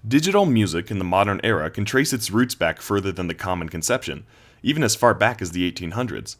Digital music in the modern era can trace its roots back further than the common conception, even as far back as the 1800s.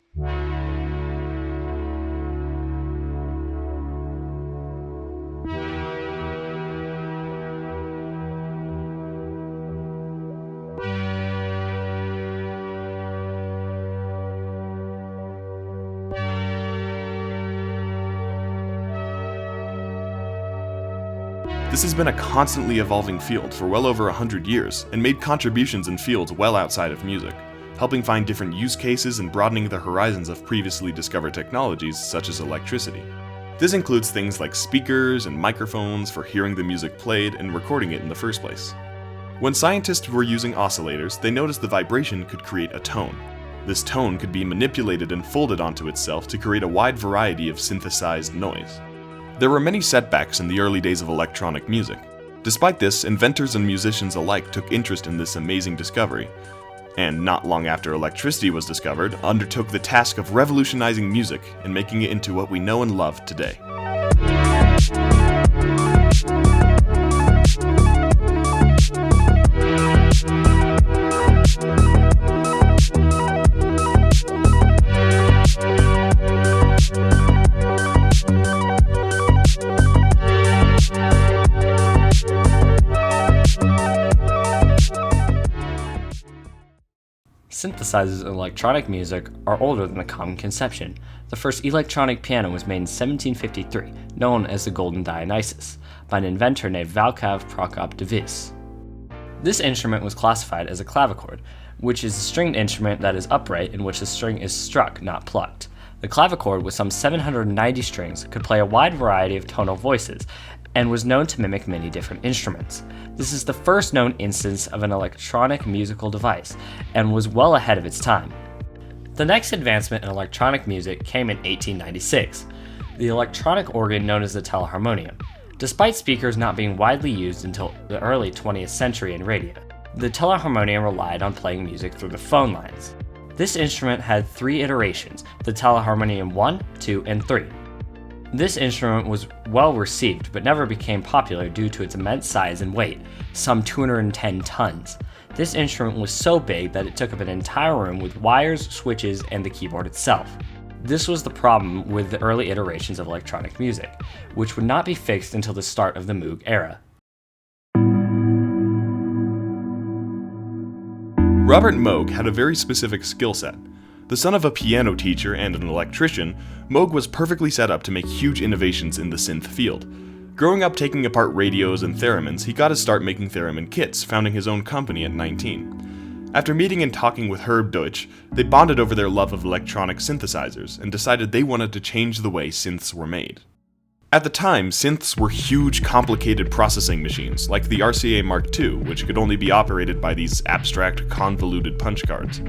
This has been a constantly evolving field for well over 100 years and made contributions in fields well outside of music, helping find different use cases and broadening the horizons of previously discovered technologies such as electricity. This includes things like speakers and microphones for hearing the music played and recording it in the first place. When scientists were using oscillators, they noticed the vibration could create a tone. This tone could be manipulated and folded onto itself to create a wide variety of synthesized noise. There were many setbacks in the early days of electronic music. Despite this, inventors and musicians alike took interest in this amazing discovery, and not long after electricity was discovered, undertook the task of revolutionizing music and making it into what we know and love today. Synthesizers in electronic music are older than the common conception. The first electronic piano was made in 1753, known as the Golden Dionysus, by an inventor named 𝐒𝐘𝐍𝐓𝐇𝐒 Prokop-Device. This instrument was classified as a clavichord, which is a stringed instrument that is upright in which the string is struck, not plucked. The clavichord, with some 790 strings, could play a wide variety of tonal voices, and was known to mimic many different instruments. This is the first known instance of an electronic musical device, and was well ahead of its time. The next advancement in electronic music came in 1896, the electronic organ known as the teleharmonium. Despite speakers not being widely used until the early 20th century in radio, the teleharmonium relied on playing music through the phone lines. This instrument had 3 iterations, the teleharmonium 1, 2, and 3. This instrument was well received, but never became popular due to its immense size and weight, some 210 tons. This instrument was so big that it took up an entire room with wires, switches, and the keyboard itself. This was the problem with the early iterations of electronic music, which would not be fixed until the start of the Moog era. Robert Moog had a very specific skill set. The son of a piano teacher and an electrician, Moog was perfectly set up to make huge innovations in the synth field. Growing up taking apart radios and theremins, he got his start making theremin kits, founding his own company at 19. After meeting and talking with Herb Deutsch, they bonded over their love of electronic synthesizers and decided they wanted to change the way synths were made. At the time, synths were huge, complicated processing machines, like the RCA Mark II, which could only be operated by these abstract, convoluted punch cards.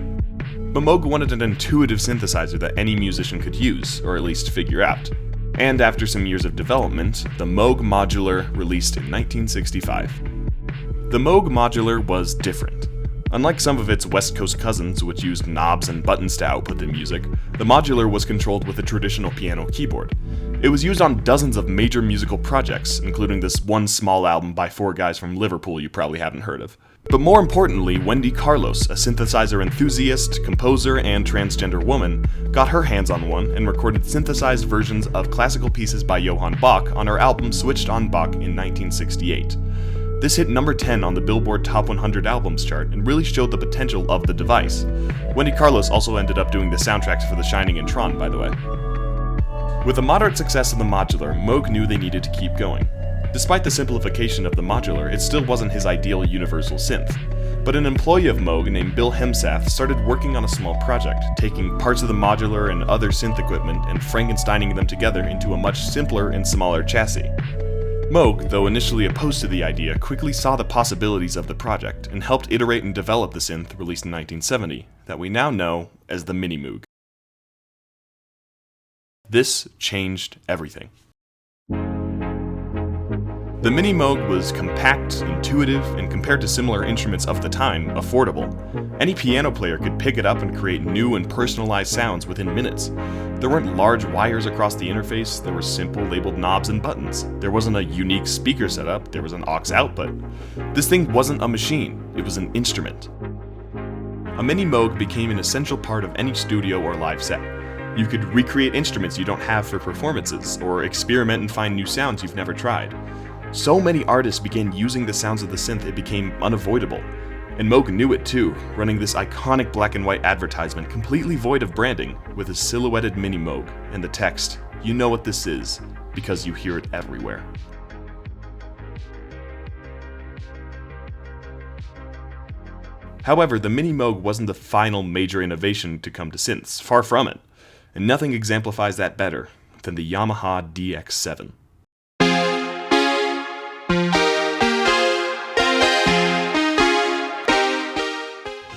But Moog wanted an intuitive synthesizer that any musician could use, or at least figure out. And after some years of development, the Moog Modular released in 1965. The Moog Modular was different. Unlike some of its West Coast cousins, which used knobs and buttons to output the music, the Modular was controlled with a traditional piano keyboard. It was used on dozens of major musical projects, including this one small album by 4 guys from Liverpool you probably haven't heard of. But more importantly, Wendy Carlos, a synthesizer enthusiast, composer, and transgender woman, got her hands on one and recorded synthesized versions of classical pieces by Johann Bach on her album Switched on Bach in 1968. This hit number 10 on the Billboard Top 100 Albums chart and really showed the potential of the device. Wendy Carlos also ended up doing the soundtracks for The Shining and Tron, by the way. With the moderate success of the Modular, Moog knew they needed to keep going. Despite the simplification of the Modular, it still wasn't his ideal universal synth. But an employee of Moog named Bill Hemsath started working on a small project, taking parts of the Modular and other synth equipment and Frankensteining them together into a much simpler and smaller chassis. Moog, though initially opposed to the idea, quickly saw the possibilities of the project and helped iterate and develop the synth released in 1970, that we now know as the Mini Moog. The The Mini Moog was compact, intuitive, and compared to similar instruments of the time, affordable. Any piano player could pick it up and create new and personalized sounds within minutes. There weren't large wires across the interface, there were simple labeled knobs and buttons. There wasn't a unique speaker setup, there was an aux output. This thing wasn't a machine, it was an instrument. A Mini Moog became an essential part of any studio or live set. You could recreate instruments you don't have for performances, or experiment and find new sounds you've never tried. So many artists began using the sounds of the synth it became unavoidable. And Moog knew it too, running this iconic black and white advertisement completely void of branding, with a silhouetted Mini Moog and the text, "You know what this is, because you hear it everywhere." However, the Mini Moog wasn't the final major innovation to come to synths, far from it. And nothing exemplifies that better than the Yamaha DX7.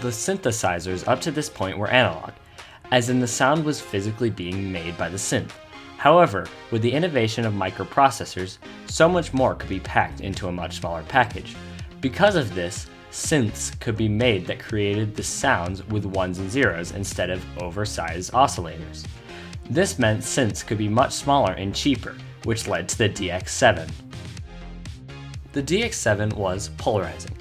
The synthesizers up to this point were analog, as in the sound was physically being made by the synth. However, with the innovation of microprocessors, so much more could be packed into a much smaller package. Because of this, synths could be made that created the sounds with ones and zeros instead of oversized oscillators. This meant synths could be much smaller and cheaper, which led to the DX7. The DX7 was polarizing.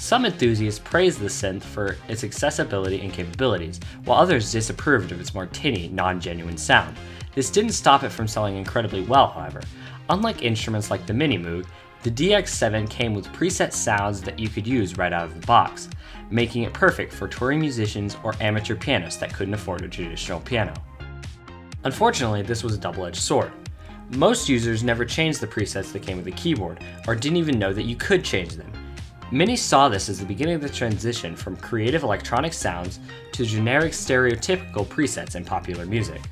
Some enthusiasts praised the synth for its accessibility and capabilities, while others disapproved of its more tinny, non-genuine sound. This didn't stop it from selling incredibly well, however. Unlike instruments like the Mini Moog, the DX7 came with preset sounds that you could use right out of the box, making it perfect for touring musicians or amateur pianists that couldn't afford a traditional piano. Unfortunately, this was a double-edged sword. Most users never changed the presets that came with the keyboard, or didn't even know that you could change them. Many saw this as the beginning of the transition from creative electronic sounds to generic stereotypical presets in popular music.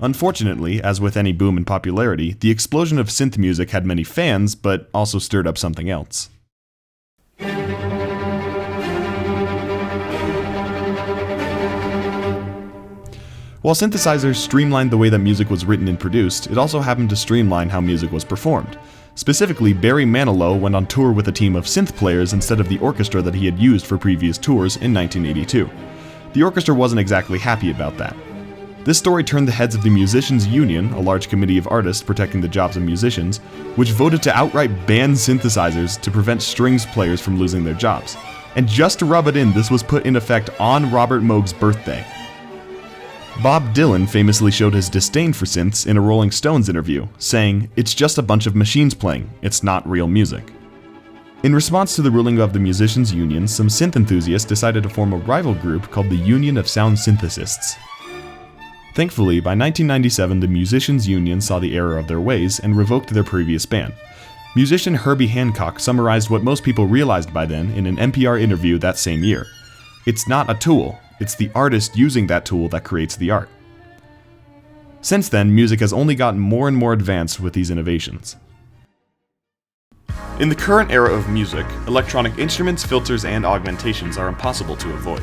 Unfortunately, as with any boom in popularity, the explosion of synth music had many fans, but also stirred up something else. While synthesizers streamlined the way that music was written and produced, it also happened to streamline how music was performed. Specifically, Barry Manilow went on tour with a team of synth players instead of the orchestra that he had used for previous tours in 1982. The orchestra wasn't exactly happy about that. This story turned the heads of the Musicians Union, a large committee of artists protecting the jobs of musicians, which voted to outright ban synthesizers to prevent strings players from losing their jobs. And just to rub it in, this was put in effect on Robert Moog's birthday. Bob Dylan famously showed his disdain for synths in a Rolling Stones interview, saying, "It's just a bunch of machines playing, it's not real music." In response to the ruling of the Musicians Union, some synth enthusiasts decided to form a rival group called the Union of Sound Synthesists. Thankfully, by 1997, the Musicians Union saw the error of their ways and revoked their previous ban. Musician Herbie Hancock summarized what most people realized by then in an NPR interview that same year. "It's not a tool. It's the artist using that tool that creates the art." Since then, music has only gotten more and more advanced with these innovations. In the current era of music, electronic instruments, filters, and augmentations are impossible to avoid.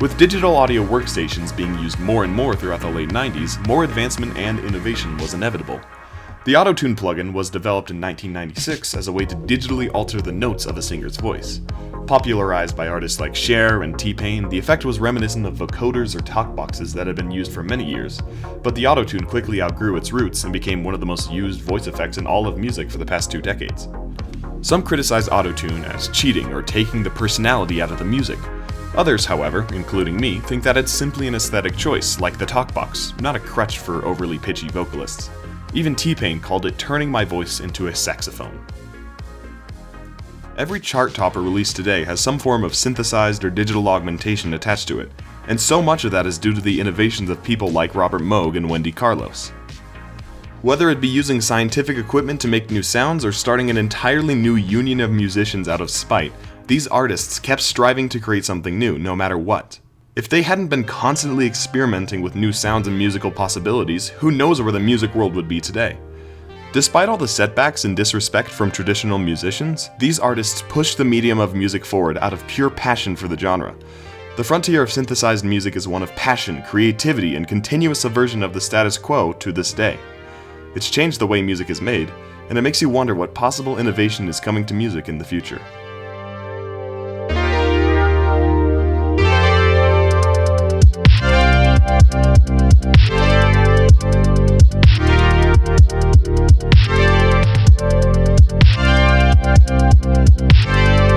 With digital audio workstations being used more and more throughout the late 90s, more advancement and innovation was inevitable. The Auto-Tune plugin was developed in 1996 as a way to digitally alter the notes of a singer's voice. Popularized by artists like Cher and T-Pain, the effect was reminiscent of vocoders or talkboxes that had been used for many years, but the Auto-Tune quickly outgrew its roots and became one of the most used voice effects in all of music for the past 2 decades. Some criticize Auto-Tune as cheating or taking the personality out of the music. Others, however, including me, think that it's simply an aesthetic choice, like the talkbox, not a crutch for overly pitchy vocalists. Even T-Pain called it turning my voice into a saxophone. Every chart topper released today has some form of synthesized or digital augmentation attached to it, and so much of that is due to the innovations of people like Robert Moog and Wendy Carlos. Whether it be using scientific equipment to make new sounds or starting an entirely new union of musicians out of spite, these artists kept striving to create something new, no matter what. If they hadn't been constantly experimenting with new sounds and musical possibilities, who knows where the music world would be today? Despite all the setbacks and disrespect from traditional musicians, these artists pushed the medium of music forward out of pure passion for the genre. The frontier of synthesized music is one of passion, creativity, and continuous subversion of the status quo to this day. It's changed the way music is made, and it makes you wonder what possible innovation is coming to music in the future.